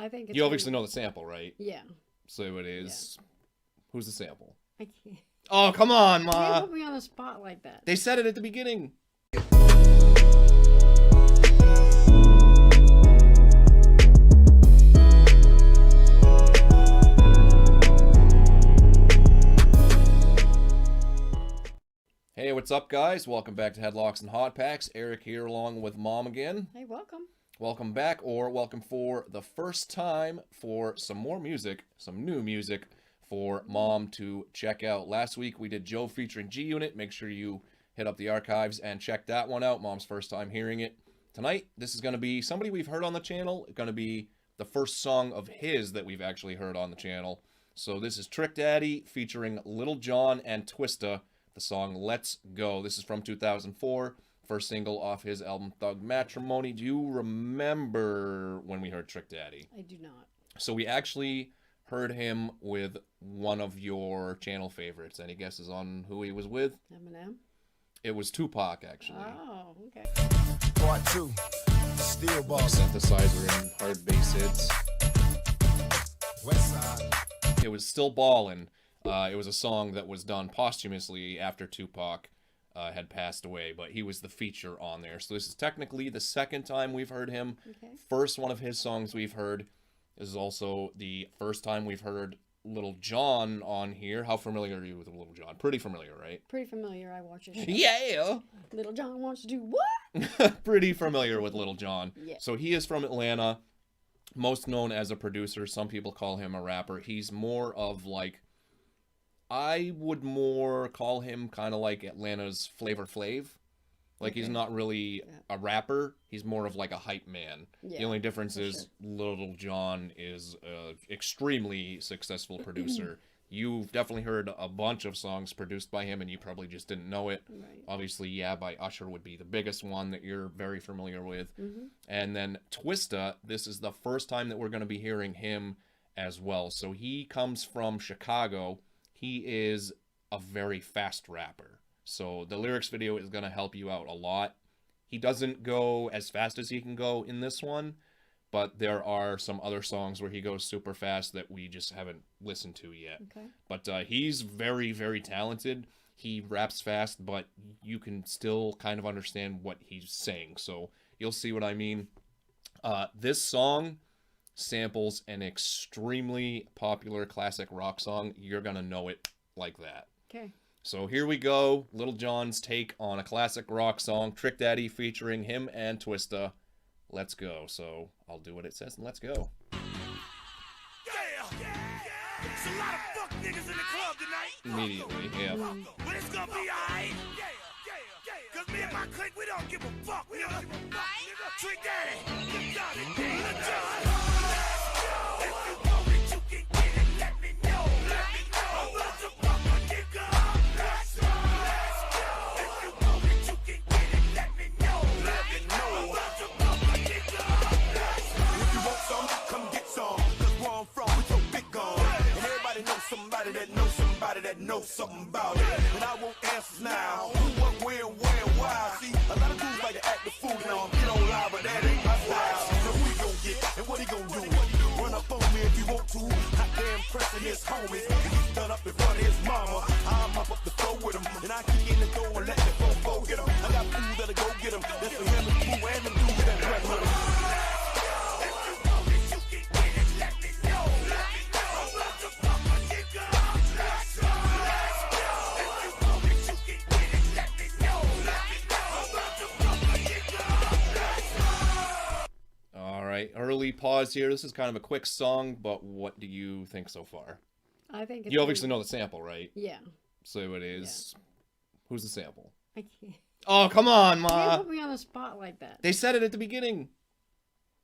I think it's You obviously know the sample, right? Yeah. So it is. Yeah. Who's the sample? I can't. Oh, come on, You Ma. can't put me on the spot like that. They said it at the beginning. Hey, what's up, guys? Welcome back to Headlocks and Hot Packs. Eric here along with Mom again. Hey, welcome. Welcome back, or welcome for the first time for some more music, some new music for Mom to check out. Last week we did Joe featuring G Unit. Make sure you hit up the archives and check that one out. Mom's first time hearing it. Tonight, this is going to be somebody we've heard on the channel. It's going to be the first song of his that we've actually heard on the channel. So this is Trick Daddy featuring Lil Jon and Twista. The song Let's Go. This is from 2004. First single off his album Thug Matrimony. Do you remember when we heard Trick Daddy? I do not. So we actually heard him with one of your channel favorites. Any guesses on who he was with? Eminem? It was Tupac, actually. Oh, okay. Part 2. Steel ball. Synthesizer and hard bass hits. West side. It was Still Ballin'. It was a song that was done posthumously after Tupac had passed away, but he was the feature on there. So this is technically the second time we've heard him. Okay. First one of his songs we've heard. This is also the first time we've heard Lil Jon on here. How familiar are you with Lil Jon? Pretty familiar, right? Pretty familiar. I watch it. Yeah! Lil Jon wants to do what? Pretty familiar with Lil Jon. Yeah. So he is from Atlanta, most known as a producer. Some people call him a rapper. He's more of like, I would more call him kind of like Atlanta's Flavor Flav. Like, Okay. he's not really a rapper. He's more of like a hype man. Yeah, The only difference for is sure. Lil Jon is an extremely successful producer. You've definitely heard a bunch of songs produced by him, and you probably just didn't know it. Right. Obviously, Yeah by Usher would be the biggest one that you're very familiar with. Mm-hmm. And then Twista, this is the first time that we're going to be hearing him as well. So he comes from Chicago. He is a very fast rapper. So the lyrics video is going to help you out a lot. He doesn't go as fast as he can go in this one, but there are some other songs where he goes super fast that we just haven't listened to yet. Okay. But he's very, very talented. He raps fast, but you can still kind of understand what he's saying. So you'll see what I mean. This song samples an extremely popular classic rock song. You're going to know it like that. Okay. So here we go. Lil Jon's take on a classic rock song. Trick Daddy featuring him and Twista. Let's go. So I'll do what it says and let's go. Yeah, it's a lot of fuck niggas in the club tonight. Immediately, yeah. But it's gonna be alright. Cause me and my clique, we don't give a fuck. We don't give a fuck. Trick Daddy. Lil Jon. If you want it, you can get it. Let me know. I'm about to fuck a nigga. Let's go. If you want it, you can get it. Let me know. I'm about to fuck a nigga. If you want some, come get some. Cause where I'm from, we throw big gun. And everybody knows somebody that knows somebody that knows something about it. And I want answers now. Who, what, where, and why. See, a lot of dudes like to act the fool now. Get on live, but that ain't my style. So who he gon' get and what he gon' do? Run up on me if you want to. Hot damn pressing his homies. He's done up in front of his mama. I'll mop up the floor with him. And I kick in the door and let the go get him. I got fools that'll go get him. That's for him and Pooh and them dudes that run with him. If you want it, you can get it. Let me know. I'm about to fuck a nigga. Let's go. If you want it, you can get it. Let me know. I'm about to fuck a nigga. All right, early pause here. This is kind of a quick song, but what do you think so far? I think it's You obviously know the sample, right? Yeah. So it is. Who's the sample? I can't. Oh, come on, You can't Ma. put me on the spot like that. They said it at the beginning.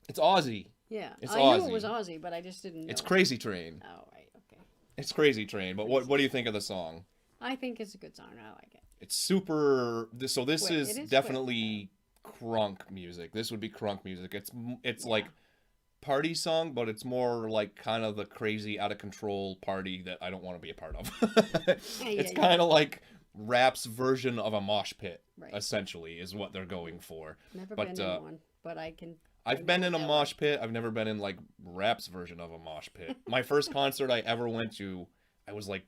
It's Ozzy. Yeah. It's I knew Ozzy. it was Ozzy, but I just didn't know. It's Crazy Train. Oh, right. Okay. It's Crazy Train. But what do you think of the song? I think it's a good song. I like it. It's super. So this Quick. is It is definitely crunk music. This would be crunk music. It's like party song, but it's more like kind of the crazy, out of control party that I don't want to be a part of. It's kind of like rap's version of a mosh pit, Right. essentially, is what they're going for. Never But been in one, but I can. I've been in a mosh pit. I've never been in like rap's version of a mosh pit. My first concert I ever went to, I was like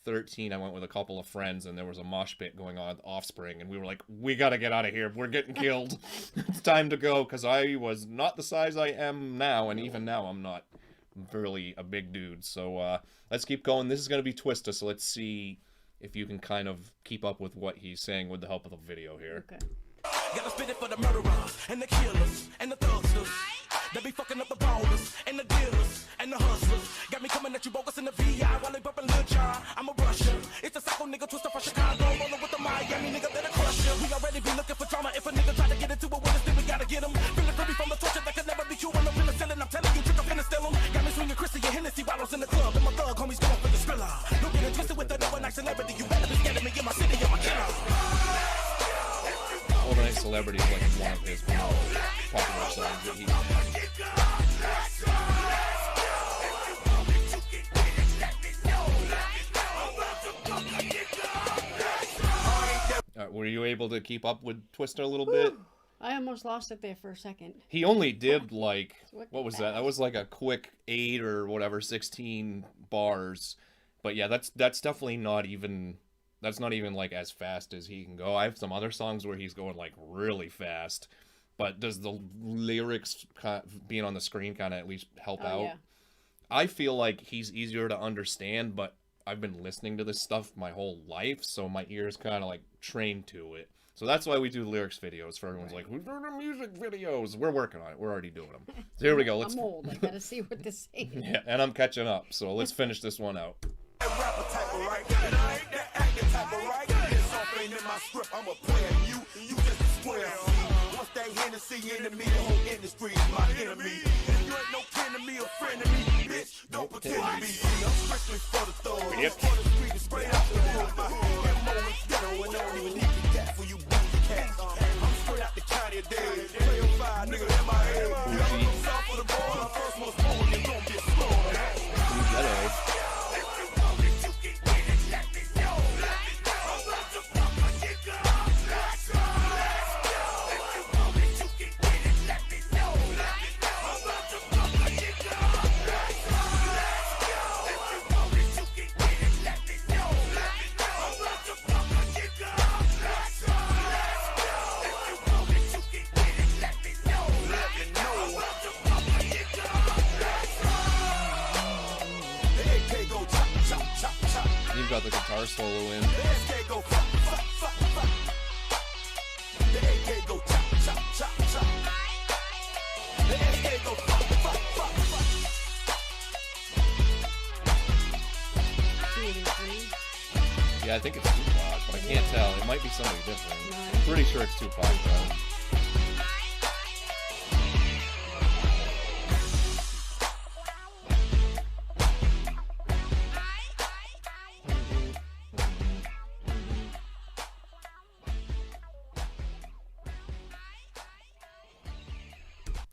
13. I went with a couple of friends, and there was a mosh pit going on at Offspring, and we were like, we gotta get out of here. We're getting killed. It's time to go, because I was not the size I am now, and even now I'm not really a big dude. So let's keep going. This is gonna be Twista, so let's see if you can kind of keep up with what he's saying with the help of the video here. Okay. Gotta spit it for the murderers and the killers and the thugsters. They be fucking up the ballers and the dealers and the hustlers. Got me coming at you bogus in the VI while they bumping Lil Jon. I'm a Russian. It's a psycho nigga Twista from Chicago, rolling with the Miami nigga that'll crush you. We already be looking for drama. If a nigga try to get into it with us, then we gotta get him. Feeling free from the torture that can never be cured. I'm finna steal it. I'm telling you, trick, I'm finna steal him. Got me swinging Chrissy and Hennessy bottles in the club, and my thug homies going for the skrilla. Don't get it twisted with the overnight celebrity. You better be scared of me in my city, I'm a killer. Overnight Celebrity is like one of his more popular songs that he. Were you able to keep up with Twista a little bit? I almost lost it there for a second. He only did like, what was that? fast. That was like a quick 8 or whatever, 16 bars. But yeah, that's definitely not even, that's not even like as fast as he can go. I have some other songs where he's going like really fast. But does the lyrics being on the screen kind of at least help out? Yeah. I feel like he's easier to understand, but I've been listening to this stuff my whole life, so my ears kind of like trained to it. So that's why we do lyrics videos. For everyone's like, who's doing the music videos? We're working on it. We're already doing them. So here we go. Let's. I'm old. I gotta see what this is. Yeah, and I'm catching up. So let's finish this one out. That rapper type of right, and I ain't that acting type of right. This song ain't in my script, I'm a player, you just a square. Once that Hennessy in me, the whole industry is my enemy. And you ain't no kin to me or friend to me, bitch, don't pretend to be. I'm strictly for the thug, Yep. for the street, and straight out the hood. My MO is ghetto, and I don't even need the cat for you booty cats. I'm straight out the county dead, play on fire, nigga, in my head. You ever go south for the border, first one's born, you gon' get slaughtered. You've got the guitar solo in. Yeah, I think it's Tupac, but I can't tell. It might be somebody different. I'm pretty sure it's Tupac, though.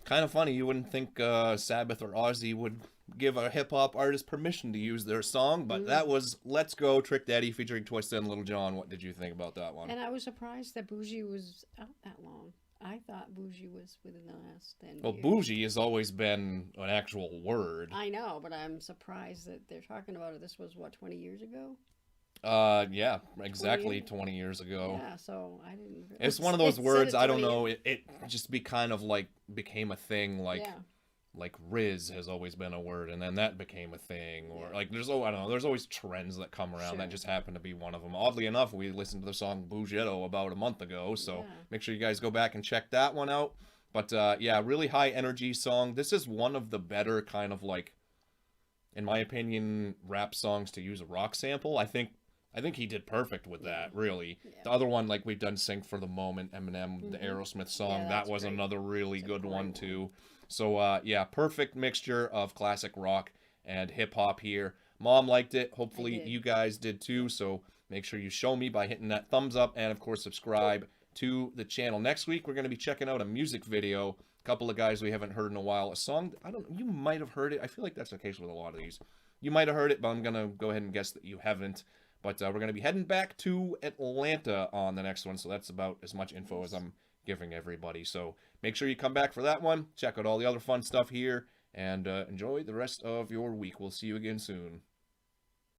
Kind of funny, you wouldn't think Sabbath or Ozzy would give a hip-hop artist permission to use their song, but that was Let's Go, Trick Daddy featuring Twista and Lil Jon. What did you think about that one? And I was surprised that Bougie was out that long. I thought Bougie was within the last 10 Well, years. bougie has always been an actual word. I know, but I'm surprised that they're talking about it. This was, what, 20 years ago? Yeah, exactly 20 years ago. Yeah, so I didn't... It's one of those It said words, it I don't 20 know, it just be kind of like, became a thing, like Riz has always been a word, and then that became a thing, or like there's, I don't know, there's always trends that come around. That just happened to be one of them. Oddly enough, we listened to the song Bougetto about a month ago, so make sure you guys go back and check that one out. But yeah, really high energy song. This is one of the better kind of like, in my opinion, rap songs to use a rock sample. I think he did perfect with that, really. Yeah. The other one, like we've done Sync for the Moment, Eminem, the Aerosmith song, that was great. Another really good one too. So yeah, perfect mixture of classic rock and hip-hop here. Mom liked it. Hopefully you guys did too. So make sure you show me by hitting that thumbs up and, of course, subscribe to the channel. Next week, we're going to be checking out a music video. A couple of guys we haven't heard in a while. A song, I don't know, you might have heard it. I feel like that's the case with a lot of these. You might have heard it, but I'm going to go ahead and guess that you haven't. But we're going to be heading back to Atlanta on the next one. So that's about as much info as I'm giving everybody. So make sure you come back for that one. Check out all the other fun stuff here, and enjoy the rest of your week. We'll see you again soon.